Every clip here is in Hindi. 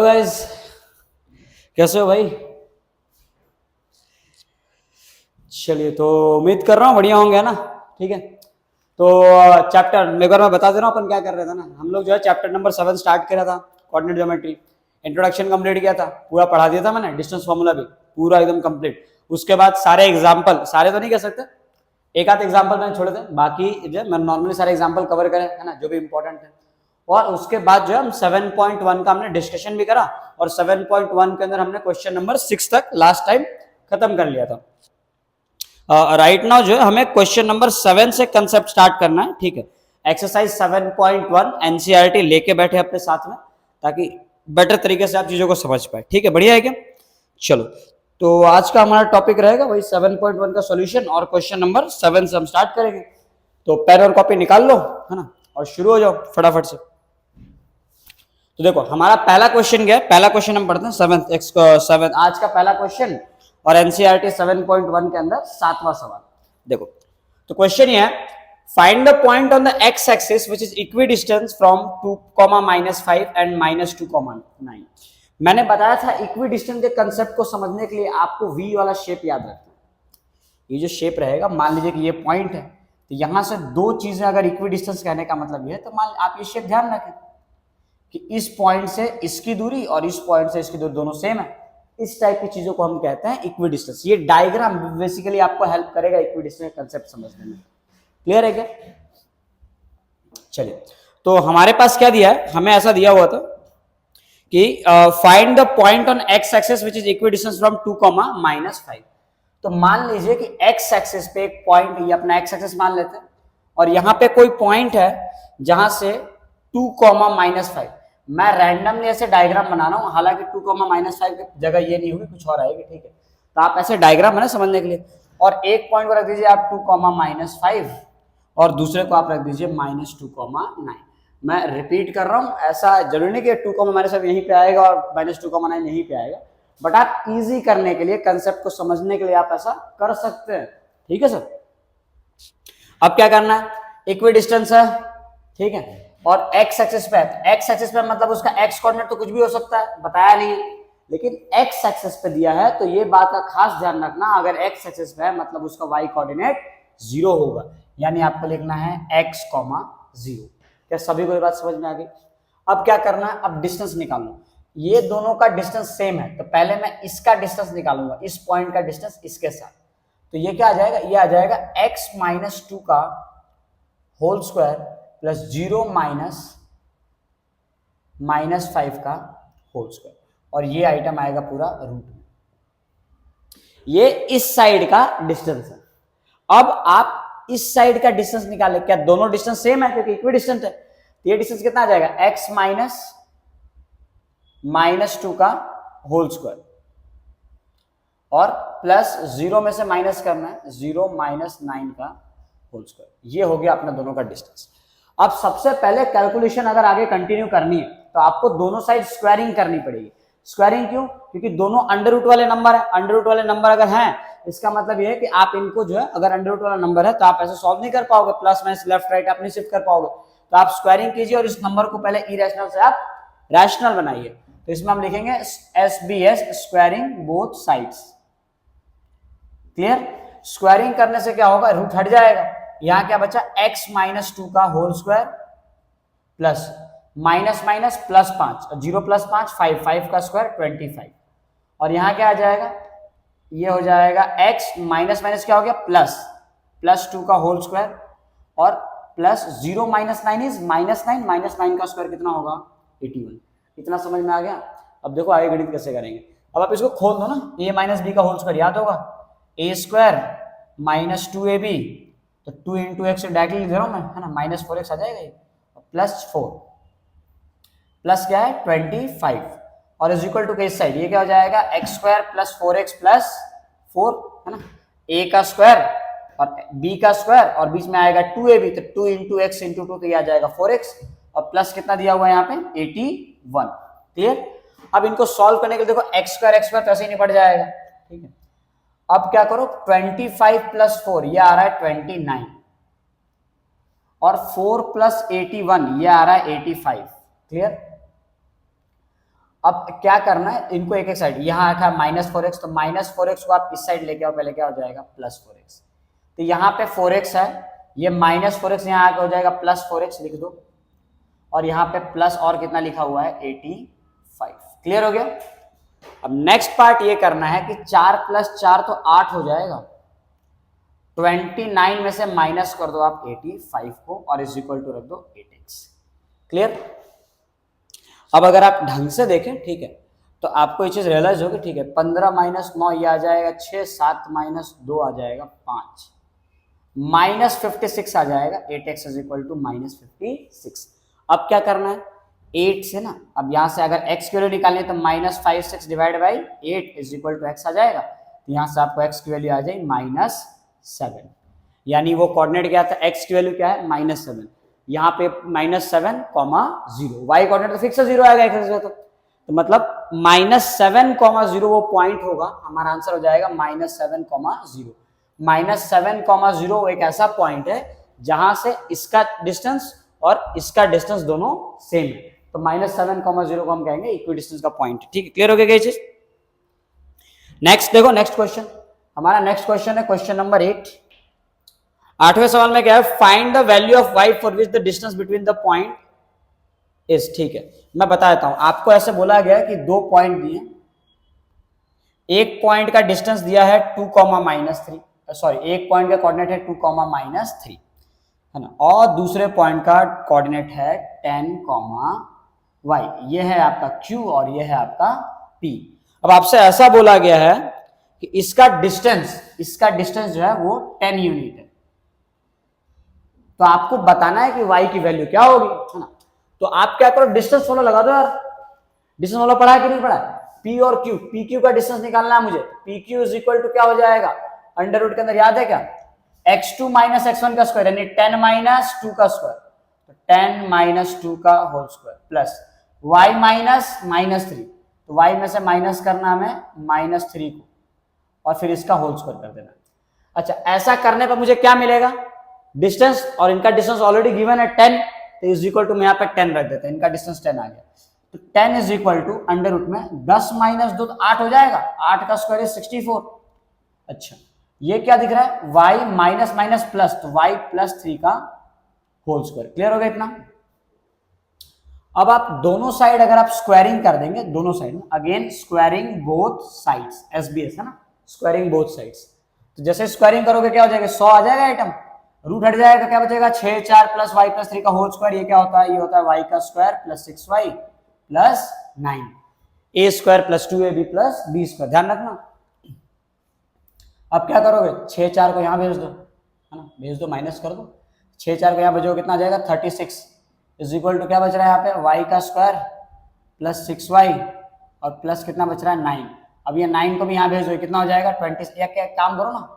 गाइस, कैसे हो भाई? चलिए, तो उम्मीद कर रहा हूँ बढ़िया होंगे ना। ठीक है, तो चैप्टर एक बार मैं बता दे रहा हूँ अपन क्या कर रहे थे ना। हम लोग जो है चैप्टर नंबर 7 स्टार्ट करा था, कोऑर्डिनेट ज्योमेट्री। इंट्रोडक्शन कंप्लीट किया था, पूरा पढ़ा दिया था मैंने, डिस्टेंस फार्मूला भी पूरा एकदम कंप्लीट। उसके बाद सारे एग्जाम्पल, सारे तो नहीं कह सकते, एक आध एग्जाम्पल मैंने छोड़े थे, बाकी जो मैं नॉर्मली सारे एग्जाम्पल कवर करे है ना, जो भी इंपॉर्टेंट है। और उसके बाद जो है हम 7.1 का हमने डिस्कशन भी करा, और 7.1 के अंदर हमने क्वेश्चन नंबर 6 तक लास्ट टाइम खत्म कर लिया था। राइट नाउ जो है हमें क्वेश्चन नंबर 7 से कंसेप्ट स्टार्ट करना है। ठीक है, एक्सरसाइज 7.1 एनसीईआरटी लेके बैठे अपने साथ में, ताकि बेटर तरीके से आप चीजों को समझ पाए। ठीक है, बढ़िया है क्या? चलो, तो आज का हमारा टॉपिक रहेगा वही 7.1 का सॉल्यूशन, और क्वेश्चन नंबर 7 से हम स्टार्ट करेंगे। तो पेन और कॉपी निकाल लो, है ना, और शुरू हो जाओ फटाफट से। तो देखो, हमारा पहला क्वेश्चन क्या है? पहला क्वेश्चन हम पढ़ते हैं 7 आज का पहला क्वेश्चन, और एनसीईआरटी 7.1 के अंदर 7वां सवाल। देखो, तो क्वेश्चन ये है, find the point on the x axis which is equidistance from 2, -5 and -2, 9। मैंने बताया था इक्विडिस्टेंस के कंसेप्ट को समझने के लिए आपको वी वाला शेप याद रखना है। ये जो शेप रहेगा, मान लीजिए कि ये पॉइंट है, तो यहां से दो चीजें अगर इक्विडिस्टेंस कहने का मतलब ये है, तो मान आप ये शेप ध्यान रखें कि इस पॉइंट से इसकी दूरी और इस पॉइंट से इसकी दूरी दोनों सेम है। इस टाइप की चीजों को हम कहते हैं इक्विडिस्टेंस। ये डायग्राम बेसिकली आपको हेल्प करेगा इक्विडिस्टेंस कंसेप्ट समझने में। क्लियर है क्या? चलिए, तो हमारे पास क्या दिया है, हमें ऐसा दिया हुआ था कि find the point on x axis which is equidistance from 2, -5। तो मान लीजिए कि एक्स एक्सिस पे एक पॉइंट, ये अपना एक्स एक्सिस मान लेते हैं, और यहां पे कोई पॉइंट है जहां से 2, -5। मैं रैंडमली ऐसे डायग्राम बना रहा हूं, हालांकि 2, -5 की जगह ये नहीं होगी, कुछ और आएगी। ठीक है, तो आप ऐसे डायग्राम है ना समझने के लिए, और एक पॉइंट को रख दीजिए आप 2, -5, और दूसरे को आप रख दीजिए -2, 9। मैं रिपीट कर रहा हूं, ऐसा जरूरी नहीं कि 2, -5 यहीं पे आएगा और -2, 9 यहीं पे आएगा, बट आप इजी करने के लिए, कंसेप्ट को समझने के लिए आप ऐसा कर सकते हैं। ठीक है सर? अब क्या करना है, इक्विडिस्टेंस है, ठीक है, और एक्स एक्सिस पे, एक्स एक्सिस पे मतलब उसका एक्स कोऑर्डिनेट तो कुछ भी हो सकता है, बताया नहीं है, लेकिन एक्स एक्सिस पे दिया है, तो ये बात का खास ध्यान रखना, अगर एक्स एक्सिस पे है मतलब उसका वाई कोऑर्डिनेट 0 होगा, यानी आपको लिखना है x, 0। क्या सभी को ये बात समझ में आ गई? अब क्या करना है, अब डिस्टेंस निकालो। ये दोनों का डिस्टेंस सेम है, तो पहले मैं इसका डिस्टेंस निकालूंगा, इस पॉइंट का डिस्टेंस इसके साथ। तो ये क्या आ जाएगा, ये आ जाएगा x - 2 का होल स्क्वायर प्लस 0 -5 का होल स्क्वायर, और ये आइटम आएगा पूरा रूट में। ये इस साइड का डिस्टेंस है। अब आप इस साइड का डिस्टेंस निकालें, क्या दोनों डिस्टेंस सेम है क्योंकि इक्वी डिस्टेंस है, तो ये डिस्टेंस कितना आ जाएगा, x -2 का होल स्क्वायर, और प्लस 0 में से माइनस करना है 0 -9 का होल स्क्वायर। ये हो गया अपना दोनों का डिस्टेंस। अब सबसे पहले कैलकुलेशन अगर आगे कंटिन्यू करनी है, तो आपको दोनों साइड स्क्वायरिंग करनी पड़ेगी। स्क्वायरिंग क्यों? क्योंकि दोनों अंडर रूट वाले नंबर है। अंडर रूट वाले नंबर अगर हैं, इसका मतलब ये है कि आप इनको जो है, अगर अंडर रूट वाला नंबर है तो आप ऐसे सॉल्व नहीं कर पाओगे, प्लस माइनस लेफ्ट राइट आप नहीं शिफ्ट कर पाओगे, तो आप स्क्वायरिंग कीजिए और इस नंबर को पहले इरेशनल से आप रैशनल बनाइए। तो इसमें हम लिखेंगे SBS, squaring both sides. Clear? Squaring करने से क्या होगा, रूट हट जाएगा, यहां क्या बचा, x -2 का whole square plus minus minus plus 5, 0 + 5 5, 5 का स्क्वायर 25, और यहां क्या आ जाएगा, ये हो जाएगा x माइनस माइनस क्या हो गया, प्लस 2 का होल स्क्वायर, और प्लस 0 - 9 इज -9, -9 का स्क्वायर कितना होगा, 81। इतना समझ में आ गया? अब देखो आगे गणित कैसे करेंगे। अब आप इसको खोल दो ना, a - b का होल स्क्वायर याद होगा, a² - 2ab, तो 2 × x डायरेक्टली लिख रहा हूं मैं, है ना, -4x आ जाएगा ये, प्लस 4, प्लस क्या है 25, और इज इक्वल टू के इस साइड ये क्या हो जाएगा, x² + 4x + 4, है ना, a का स्क्वायर और b का स्क्वायर, और बीच में आएगा 2ab, तो 2 × x × 2, तो ये आ जाएगा 4x, और प्लस कितना दिया हुआ है यहाँ पे 81। क्लियर? अब इनको सॉल्व करने के लिए देखो x² तो ऐसे ही निपट जाएगा। ठीक है, अब क्या करो, 25 + 4 ये आ रहा है 29, और 4 + 81 ये आ रहा है 85। क्लियर? अब क्या करना है, इनको एक एक साइड, यहाँ रखा है -4x, तो -4x को आप इस साइड लेके आओ, पहले क्या हो जाएगा +4x। तो यहाँ पे 4x है, ये -4x यहाँ आके हो जाएगा +4x लिख दो, और यहाँ पे प्लस और कितना लिखा हुआ है 85। क्लियर हो गया। अब नेक्स्ट पार्ट ये करना है कि 4 + 4 तो 8 हो जाएगा, 29 में से माइनस कर दो आप 85 को, और इज इक्वल टू रख दो 8x। क्लियर। अब अगर आप ढंग से देखें, ठीक है, तो आपको ये चीज रियलाइज होगी, ठीक है, 15 - 9 ये आ जाएगा 6, 7 - 2 आ जाएगा 5, -56 आ जाएगा, 8x इज इक्वल टू -56। अब क्या करना है, 8 से ना, अब यहां से अगर x की वैल्यू निकालनी है तो -56 divide by 8 is equal to x आ जाएगा, तो यहां से आपको x की वैल्यू आ जाएगी -7, यानी वो कोऑर्डिनेट क्या था, x की वैल्यू क्या है -7, यहाँ पे -7, 0, y कोऑर्डिनेट तो फिक्स 0 आएगा x से, तो मतलब -7, 0 वो पॉइंट होगा, हमारा आंसर हो जाएगा -7, 0। -7, 0 एक ऐसा पॉइंट है जहां से इसका डिस्टेंस और इसका डिस्टेंस दोनों सेम है, तो -7, 0 को हम कहेंगे इक्वी डिस्टेंस का पॉइंट। ठीक है, क्लियर हो गया ये चीज। नेक्स्ट देखो, नेक्स्ट क्वेश्चन, हमारा नेक्स्ट क्वेश्चन है क्वेश्चन नंबर 8। 8वें सवाल में क्या है, find the value of y for which the distance between the point is. ठीक है, मैं बता देता हूं आपको, ऐसे बोला गया कि 2 पॉइंट दिए, एक पॉइंट का डिस्टेंस दिया है 2, -3, सॉरी, एक पॉइंट का कोऑर्डिनेट है 2, -3 है ना, और दूसरे पॉइंट का कोऑर्डिनेट है 10, y, ये है आपका q और ये है आपका p। अब आपसे ऐसा बोला गया है कि इसका डिस्टेंस जो है वो 10 यूनिट है, तो आपको बताना है कि y की वैल्यू क्या होगी, है ना। तो आप क्या करो, डिस्टेंस फॉलो लगा दो यार, डिस्टेंस फॉलो पढ़ा है कि नहीं पढ़ा है, p और q, pq का डिस्टेंस निकालना है मुझे, pq इज इक्वल टू क्या हो जाएगा, अंडर रूट के अंदर याद है क्या, x2 - x1 का स्क्वायर, यानी 10 - 2 का स्क्वायर, तो 10 - 2 का होल स्क्वायर, प्लस y -3, तो y में से माइनस करना हमें -3 को, और फिर इसका होल स्क्वायर कर देना। अच्छा, ऐसा करने पर मुझे क्या मिलेगा, डिस्टेंस, और इनका डिस्टेंस ऑलरेडी गिवन है 10, तो इज इक्वल टू मैं यहाँ पे 10 रख देते हैं, इनका डिस्टेंस 10 आ गया, तो 10 is equal to under root में 10 - 2 तो 8 हो जाएगा, 8 का स्क्वायर इज 64। अच्छा, ये क्या दिख रहा है, y माइनस प्लस, तो y +3 का होल स्क्वायर। क्लियर हो गया इतना। अब आप दोनों साइड अगर आप स्क्वायरिंग कर देंगे, दोनों साइड में, again squaring both sides, SBS है ना, स्क्वायरिंग बोथ साइड्स, तो जैसे स्क्वायरिंग करोगे क्या हो जाएगा, 100 आ जाएगा आइटम, रूट हट जाएगा, क्या बचेगा 6, 4 + y +3 का होल स्क्वायर, ये क्या होता है, ये होता है y का square + 6y + 9, a square + 2ab + b square, ध्यान रखना। अब क्या करोगे, 6, 4 को यहां भेज दो, है ना, भेज दो, माइनस कर दो, 6, 4 को यहां भेजोगे कितना आ जाएगा 36 इज इक्वल टू क्या बच रहा है यहाँ पे, y का स्क्वायर + 6y और प्लस कितना बच रहा है 9। अब ये 9 को भी यहाँ भेज दो, कितना हो जाएगा 20, या क्या काम करो ना,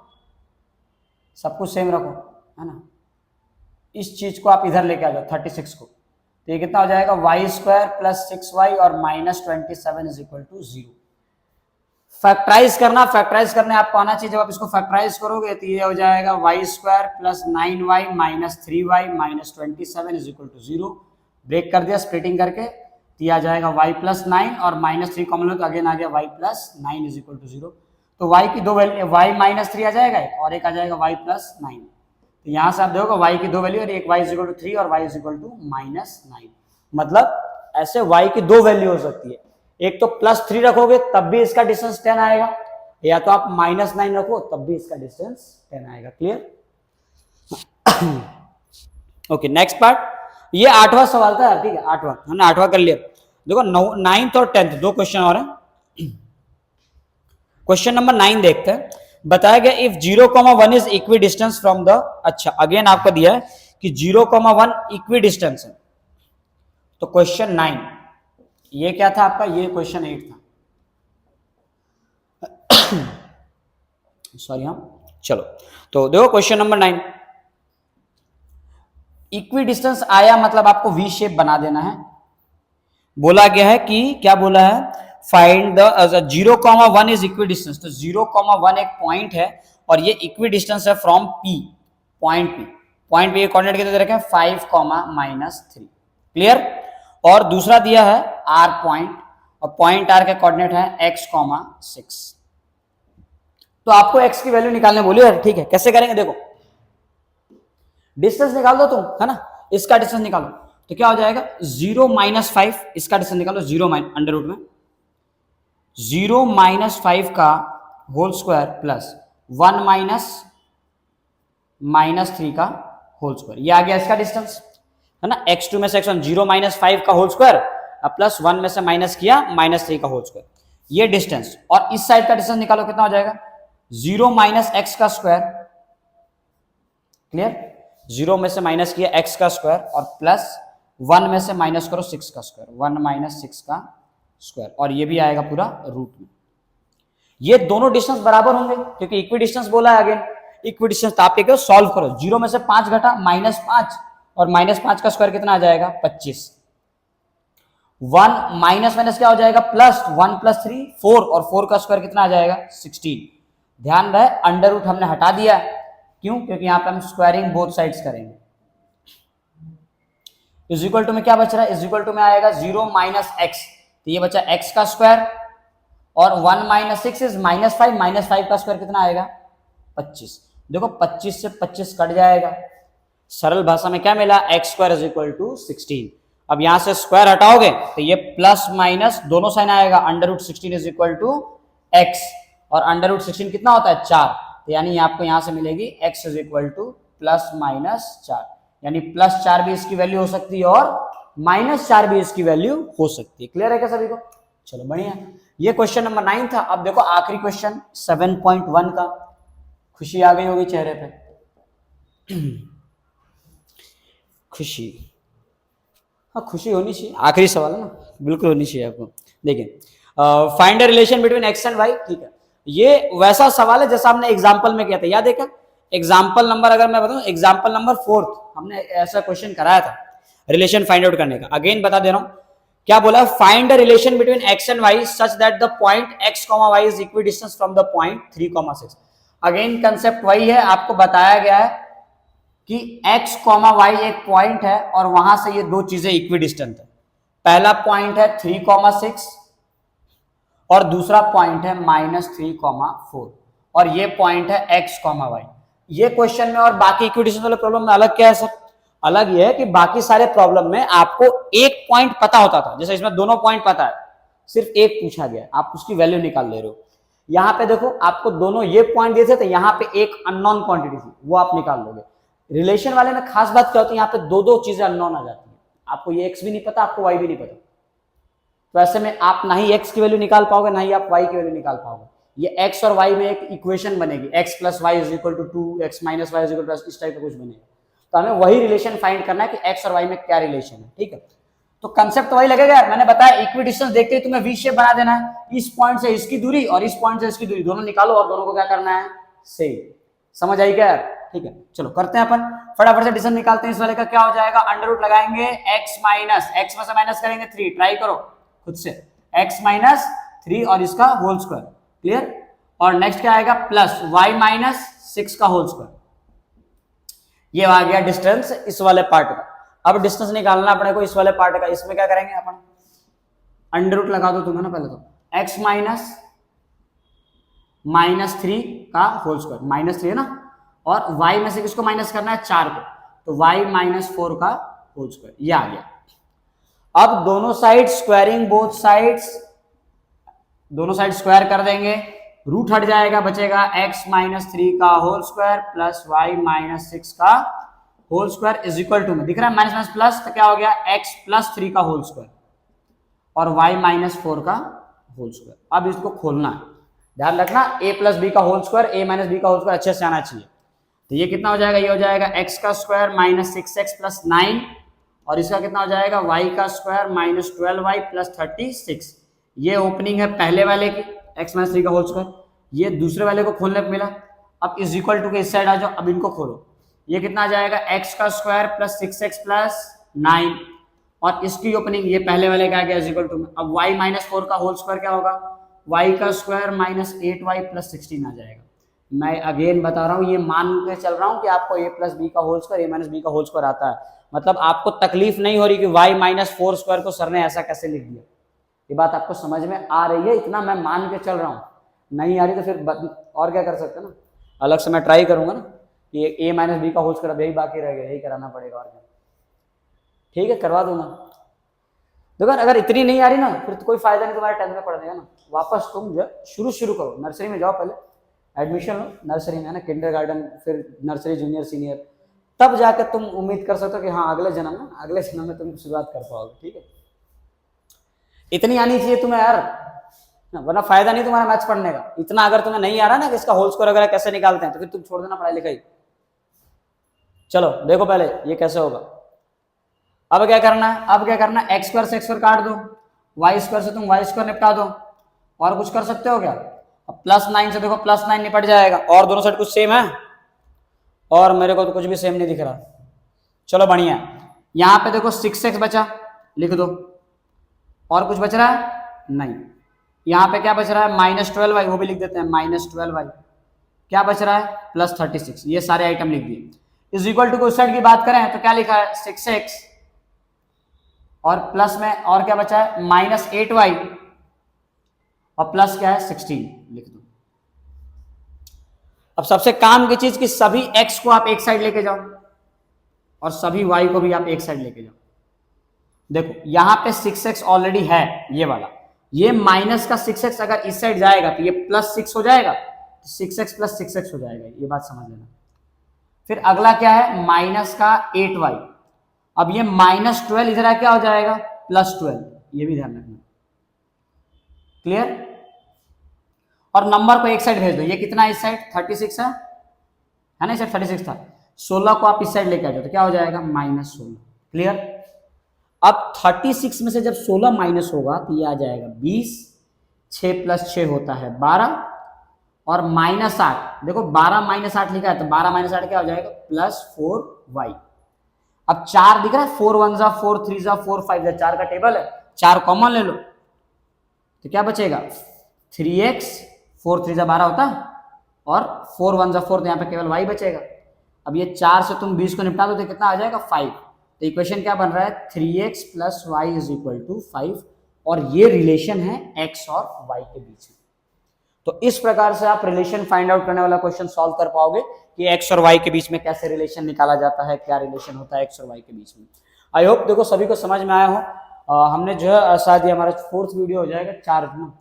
सब कुछ सेम रखो, है ना, इस चीज को आप इधर लेके आ जाओ 36 को, तो ये कितना हो जाएगा y स्क्वायर + 6y और -27 इज इक्वल टू 0। फैक्टराइज करना, फैक्टराइज करने आपको आना चाहिए, जब आप इसको फैक्टराइज करोगे तो ये हो जाएगा y square + 9y - 3y - 27 is equal to 0। Break कर दिया स्प्लिटिंग करके, तो ये आ जाएगा y + 9 और -3 कॉमन लो, तो अगेन आ गया y + 9 इज इक्वल टू 0। तो y की दो वैल्यू, y -3 आ जाएगा और एक आ जाएगा y + 9, तो यहां से आप देखोगे y की दो वैल्यू, और एक y = 3 और y = -9, मतलब ऐसे y की दो वैल्यू हो सकती है, एक तो +3 रखोगे तब भी इसका डिस्टेंस 10 आएगा, या तो आप -9 रखो तब भी इसका डिस्टेंस 10 आएगा। क्लियर। ओके, नेक्स्ट पार्ट, ये 8वां सवाल था, ठीक है, 8वां, हमने 8वां कर लिया। देखो 9th और 10th दो क्वेश्चन और हैं। क्वेश्चन नंबर 9 देखते हैं। बताया गया if 0,1 is equi distance from the, अच्छा अगेन आपको दिया है कि 0,1 इक्वी डिस्टेंस है, तो क्वेश्चन 9 ये क्या था आपका, ये क्वेश्चन 8 था, सॉरी हाँ, चलो तो देखो क्वेश्चन नंबर 9, इक्वी डिस्टेंस आया मतलब आपको वी शेप बना देना है। बोला गया है कि क्या बोला है, find the 0,1 is equi distance, तो 0,1 एक पॉइंट है और ये इक्वी डिस्टेंस है फ्रॉम P, पॉइंट P ये कोऑर्डिनेट कितने दे रखे हैं 5, -3। क्लियर। और दूसरा दिया है R पॉइंट, और पॉइंट आर के कोऑर्डिनेट है x,6। तो आपको x की वैल्यू निकालने बोली है, ठीक है। कैसे करेंगे देखो, डिस्टेंस निकाल दो तुम, है ना, इसका डिस्टेंस निकालो तो क्या हो जाएगा 0 - 5, इसका डिस्टेंस निकालो 0 अंडर रूट में 0 - 5 का होल स्क्वायर प्लस 1 - 3 का होल स्क्वायर, ये आ गया इसका डिस्टेंस, है ना। x2 में से x1 0 - 5 का होल स्क्वायर प्लस 1 में से माइनस किया -3 का होल स्क्वायर, ये डिस्टेंस। और इस साइड का डिस्टेंस निकालो कितना हो जाएगा 0 - x का स्क्वायर, क्लियर, 0 में से माइनस किया x का स्क्वायर और प्लस 1 में से माइनस करो 6 का स्क्वायर, 1 - 6 का स्क्वायर, और ये भी आएगा पूरा रूट में। ये दोनों डिस्टेंस बराबर होंगे क्योंकि इक्वी डिस्टेंस बोला है, अगेन इक्वी डिस्टेंस। तो आप एक सॉल्व करो, 0 में से 5 घटा -5 और -5 का स्क्वायर कितना आ जाएगा 25, 1 माइनस माइनस क्या हो जाएगा प्लस 1 + 3 4 और 4 का स्क्वायर कितना आ जाएगा 16। ध्यान रहे अंडर रूट हमने हटा दिया, क्यों, क्योंकि यहां पे हम स्क्वायरिंग बोथ साइड्स करेंगे। इज इक्वल टू में क्या बच रहा है, इज इक्वल टू में आएगा 0 - x, तो ये बचा x का स्क्वायर और 1 - 6 इज -5, -5 का स्क्वायर कितना आएगा 25। देखो 25 से 25 कट जाएगा, सरल भाषा में क्या मिला x² = 16। अब यहां से स्क्वायर हटाओगे तो ये प्लस माइनस दोनों साइन आएगा, अंडर रूट 16 = x और अंडर रूट 16 कितना होता है 4, तो यानी आपको यहां से मिलेगी x = +-4, यानी +4 भी इसकी वैल्यू हो सकती है और -4 भी इसकी वैल्यू हो सकती है। क्लियर है क्या सभी को? चलो बढ़िया, ये क्वेश्चन नंबर 9 था। अब देखो आखिरी क्वेश्चन 7.1 का। खुशी आ गई होगी चेहरे पे खुशी, हाँ खुशी होनी चाहिए, आखिरी सवाल है ना, बिल्कुल होनी चाहिए आपको। देखिए find the relation between x and y, ठीक है, ये वैसा सवाल है जैसा हमने एग्जांपल में किया था, याद है क्या? एग्जांपल नंबर अगर मैं बताऊं, एग्जांपल नंबर 4 हमने ऐसा क्वेश्चन कराया था रिलेशन फाइंड आउट करने का। अगेन बता दे रहा हूं, क्या बोला, find the relation between x and y such that the point x, y is equidistance from the point 3, 6। Again concept वही है, आपको बताया गया है कि x, y एक पॉइंट है और वहां से ये दो चीजें इक्विडिस्टेंट है। पहला पॉइंट है 3, 6 और दूसरा पॉइंट है -3, 4 और ये पॉइंट है x, y। ये क्वेश्चन में और बाकी इक्विडिस्टेंस वाले प्रॉब्लम में अलग क्या है सर? अलग ये है कि बाकी सारे प्रॉब्लम में आपको एक पॉइंट पता होता था, जैसे इसमें दोनों पॉइंट पता है, सिर्फ एक पूछा गया, आप उसकी वैल्यू निकाल ले रहे हो। यहाँ पे देखो आपको दोनों ये पॉइंट दिए थे, तो यहाँ पे एक अननोन क्वांटिटी थी, वो आप निकाल लोगे। रिलेशन वाले में खास बात क्या होती है, यहाँ पे दो चीजें अननोन आ जाती है, आपको ये x भी नहीं पता, आपको y भी नहीं पता, तो ऐसे में आप ना ही x की वैल्यू निकाल पाओगे ना ही आप y की वैल्यू निकाल पाओगे। ये x और y में एक इक्वेशन बनेगी, x + y = 2, x - y = इस टाइप का कुछ बनेगा। तो हमें वही रिलेशन फाइंड करना है कि x और y में क्या रिलेशन है, ठीक है। तो कंसेप्ट तो वही लगेगा यार, मैंने बताया इक्विडिस्टेंस देखते ही तुम्हें वी शेप बना देना है, इस पॉइंट से इसकी दूरी और इस पॉइंट से इसकी दूरी दोनों निकालो और दोनों को क्या करना है सेम। समझ आई क्या यार? ठीक है, चलो करते हैं अपन फटाफट से डिस्टेंस निकालते हैं। इस वाले का क्या हो जाएगा, अंडर रूट लगाएंगे x में से माइनस करेंगे 3, ट्राई करो खुद से, x - 3 और इसका होल स्क्वायर, क्लियर। और नेक्स्ट क्या आएगा प्लस y - 6 का होल स्क्वायर। ये आ गया डिस्टेंस इस वाले पार्ट का। अब डिस्टेंस निकालना अपने को इस वाले पार्ट का, इसमें क्या करेंगे अपन, अंडर रूट लगा दो तुम्हें ना पहले तो, x - 3 का होल स्क्वायर, -3 है ना, और y में से किसको माइनस करना है 4 को, तो y - 4 का होल स्क्वायर, ये आ गया। अब दोनों साइड स्क्वायरिंग बोथ साइड्स, दोनों साइड स्क्वायर कर देंगे, रूट हट जाएगा, बचेगा x - 3 का होल स्क्वायर प्लस y - 6 का whole square is equal to में दिख रहा है माइनस माइनस प्लस, तो क्या हो गया x + 3 का होल स्क्वायर और y - 4 का होल स्क्वायर। अब इसको खोलना है, ध्यान रखना a + b का होल स्क्वायर, a - b का होल स्क्वायर अच्छे से आना चाहिए। तो ये कितना हो जाएगा, ये हो जाएगा x का स्क्वायर -6x + 9 और इसका कितना हो जाएगा y का स्क्वायर -12y + 36। ये ओपनिंग है पहले वाले की x - 3 का होल स्क्वायर, ये दूसरे वाले को खोलने पे मिला। अब इज इक्वल टू के इस साइड आ जाओ, अब इनको खोलो, ये कितना आ जाएगा x का स्क्वायर +6x + 9 और इसकी ओपनिंग ये पहले वाले का आ गया इज इक्वल टू में। अब y - 4 का होल स्क्वायर क्या होगा, y का स्क्वायर -8y + 16 आ जाएगा। मैं अगेन बता रहा हूँ, ये मान के चल रहा हूँ कि आपको a + b का होल स्क्वायर, a - b का होल स्क्वायर आता है, मतलब आपको तकलीफ नहीं हो रही कि y - 4 स्क्वायर को सर ने ऐसा कैसे लिख दिया, ये बात आपको समझ में आ रही है? इतना मैं मान के चल रहा हूँ, नहीं आ रही तो फिर और क्या कर सकते हैं ना, अलग से मैं ट्राई करूंगा ना कि a माइनस बी का होल स्क्वायर, यही बाकी रह गया, यही कराना पड़ेगा और क्या। ठीक है, करवा दूंगा। देखो अगर इतनी नहीं आ रही ना फिर तो कोई फायदा नहीं तुम्हारे 10th में पढ़ने का ना, वापस तुम जो शुरू करो, नर्सरी में जाओ, पहले एडमिशन लो नर्सरी में, है ना, किंडरगार्टन, फिर नर्सरी, जूनियर, सीनियर, तब जाकर तुम उम्मीद कर सकते हो कि हाँ अगले जन्म में तुम शुरुआत कर पाओगे। ठीक है, इतनी आनी चाहिए तुम्हें यार, वरना फायदा नहीं तुम्हारा मैथ्स पढ़ने का। इतना अगर तुम्हें नहीं आ रहा ना कि इसका होल स्क्वायर वगैरह कैसे निकालते हैं, तो फिर तुम छोड़ देना पढ़ाई लिखाई। चलो देखो पहले ये कैसे होगा। अब क्या करना है, एक्स स्क्वायर से एक्स स्क्वायर काट दो, वाई स्क्वायर से तुम वाई स्क्वायर निपटा दो, और कुछ कर सकते हो क्या? अब +9 से देखो +9 निपट जाएगा, और दोनों साइड कुछ सेम है, और मेरे को तो कुछ भी सेम नहीं दिख रहा। चलो बढ़िया, यहाँ पे देखो 6x बचा, लिख दो, और कुछ बच रहा है नहीं। यहाँ पे क्या बच रहा है, -12y, वो भी लिख देते हैं, -12y। क्या बच रहा है, +36। ये सारे आइटम लिख दिए। इज इक्वल टू उस साइड की बात करें तो क्या लिखा है, 6x, और प्लस में और क्या बचा है, -8y, और प्लस क्या है 16, लिख दो। अब सबसे काम की चीज कि सभी x को आप एक साइड लेके जाओ, और सभी y को भी आप एक साइड लेके जाओ। देखो यहाँ पे 6x ऑलरेडी है, ये वाला, ये माइनस का 6x अगर इस साइड जाएगा तो ये +6 हो जाएगा, 6x + 6x हो जाएगा, ये बात समझ लेना। फिर अगला क्या है, माइनस का 8y, अब ये -12 इधर क्या हो जाएगा, +12, ये भी ध्यान रखना। क्लियर? और नंबर को एक साइड भेज दो, ये कितना है इस साइड, 36 है ना, इस साइड 36 था, 16 को आप इस साइड लेके आ जाओ तो क्या हो जाएगा, -16। क्लियर? अब 36 में से जब 16 माइनस होगा तो ये आ जाएगा 20, 6 + 6 होता है 12, और -8, देखो 12 - 8 लिखा है तो 12 - 8 क्या हो जाएगा, +4y। अब 4 दिख रहा है, 4 1 = 4, 3 = 4, 5 = 4 का टेबल है, 4 कॉमन ले लो तो क्या बचेगा, 3x, 4 3 = 12 होता है, और 4 1 = 4, तो यहाँ पे केवल y बचेगा। अब ये 4 से तुम 20 को निपटा दो तो कितना आ जाएगा, 5। तो इक्वेशन क्या बन रहा है, 3x + y = 5, और ये रिलेशन है x और y के बीच में। तो इस प्रकार से आप रिलेशन फाइंड आउट करने वाला क्वेश्चन सॉल्व कर पाओगे कि x और y के बीच में कैसे रिलेशन निकाला जाता है, क्या रिलेशन होता है x और y के बीच में। आई होप देखो सभी को समझ में आया हो। हमने जो है शायद ये हमारा 4th वीडियो हो जाएगा, 4 में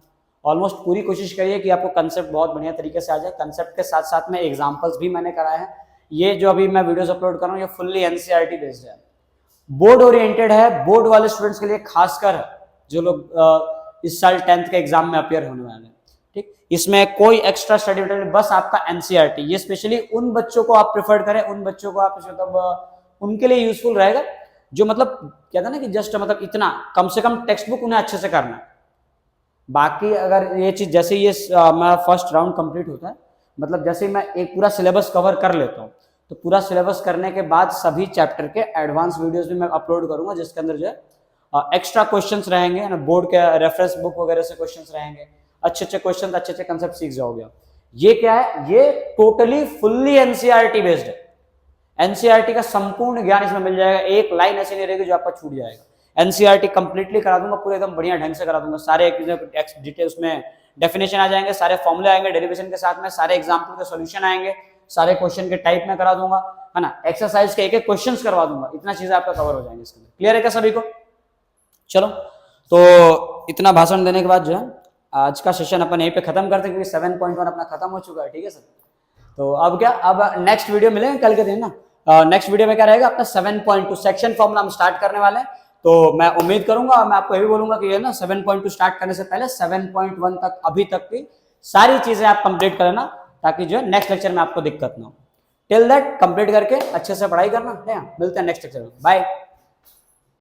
ऑलमोस्ट पूरी कोशिश करिए कि आपको कंसेप्ट बहुत बढ़िया तरीके से आ जाए। कंसेप्ट के साथ साथ में एग्जाम्पल्स भी मैंने कराए हैं। ये जो अभी मैं वीडियोस अपलोड कर रहा हूँ ये फुल्ली एनसीईआरटी बेस्ड है, बोर्ड ओरिएंटेड है, बोर्ड वाले स्टूडेंट्स के लिए खासकर जो लोग इस साल 10th के एग्जाम में अपियर होने वाले हैं। ठीक, इसमें कोई एक्स्ट्रा स्टडी मटेरियल, बस आपका एनसीईआरटी। ये स्पेशली उन बच्चों को आप प्रेफर करें, उन बच्चों को आप मतलब उनके लिए यूजफुल रहेगा जो मतलब कहते हैं ना कि जस्ट मतलब इतना कम से कम टेक्स्ट बुक उन्हें अच्छे से करना है। बाकी अगर ये चीज जैसे ये मेरा फर्स्ट राउंड कंप्लीट होता है, मतलब जैसे मैं एक पूरा सिलेबस कवर कर लेता हूँ तो पूरा सिलेबस करने के बाद सभी चैप्टर के एडवांस वीडियोस भी मैं अपलोड करूंगा, जिसके अंदर जो है एक्स्ट्रा क्वेश्चंस रहेंगे ना, बोर्ड के रेफरेंस बुक वगैरह से क्वेश्चंस रहेंगे, अच्छे क्वेश्चन, अच्छे कंसेप्ट सीख जाओगे। ये क्या है, ये टोटली फुल्ली एनसीईआरटी बेस्ड है। एनसीईआरटी का संपूर्ण ज्ञान इसमें मिल जाएगा, एक लाइन ऐसी नहीं रहेगी जो आपका छूट जाएगा। एनसीईआरटी कंप्लीटली करा दूंगा, पूरे एकदम बढ़िया ढंग से करा दूंगा, सारे डिटेल्स में डेफिनेशन आ जाएंगे, सारे फॉर्मूले आएंगे डेरिवेशन के साथ में, सारे एग्जाम्पल के सॉल्यूशन आएंगे, सारे क्वेश्चन के टाइप में करा दूंगा, है ना, एक्सरसाइज के एक क्वेश्चंस करवा दूंगा, इतना चीजें आपका कवर हो जाएंगे इसके अंदर। क्लियर है क्या सभी को? चलो तो इतना भाषण देने के बाद जो है आज का सेशन अपन यहीं पे खत्म करते हैं, क्योंकि 7.1 अपना खत्म हो चुका है। ठीक है सर, तो अब क्या, अब नेक्स्ट वीडियो मिलेंगे कल के दिन ना। नेक्स्ट वीडियो में क्या रहेगा, अपना 7.2 सेक्शन फॉर्मूला हम स्टार्ट करने वाले हैं। तो मैं उम्मीद करूंगा और मैं आपको ये भी बोलूंगा कि ये ना 7.2 स्टार्ट करने से पहले 7.1 तक अभी तक की सारी चीजें आप कंप्लीट कर लेना, ताकि जो है नेक्स्ट लेक्चर में आपको दिक्कत ना हो। टिल दैट कंप्लीट करके अच्छे से पढ़ाई करना है। मिलते हैं नेक्स्ट लेक्चर में, बाय।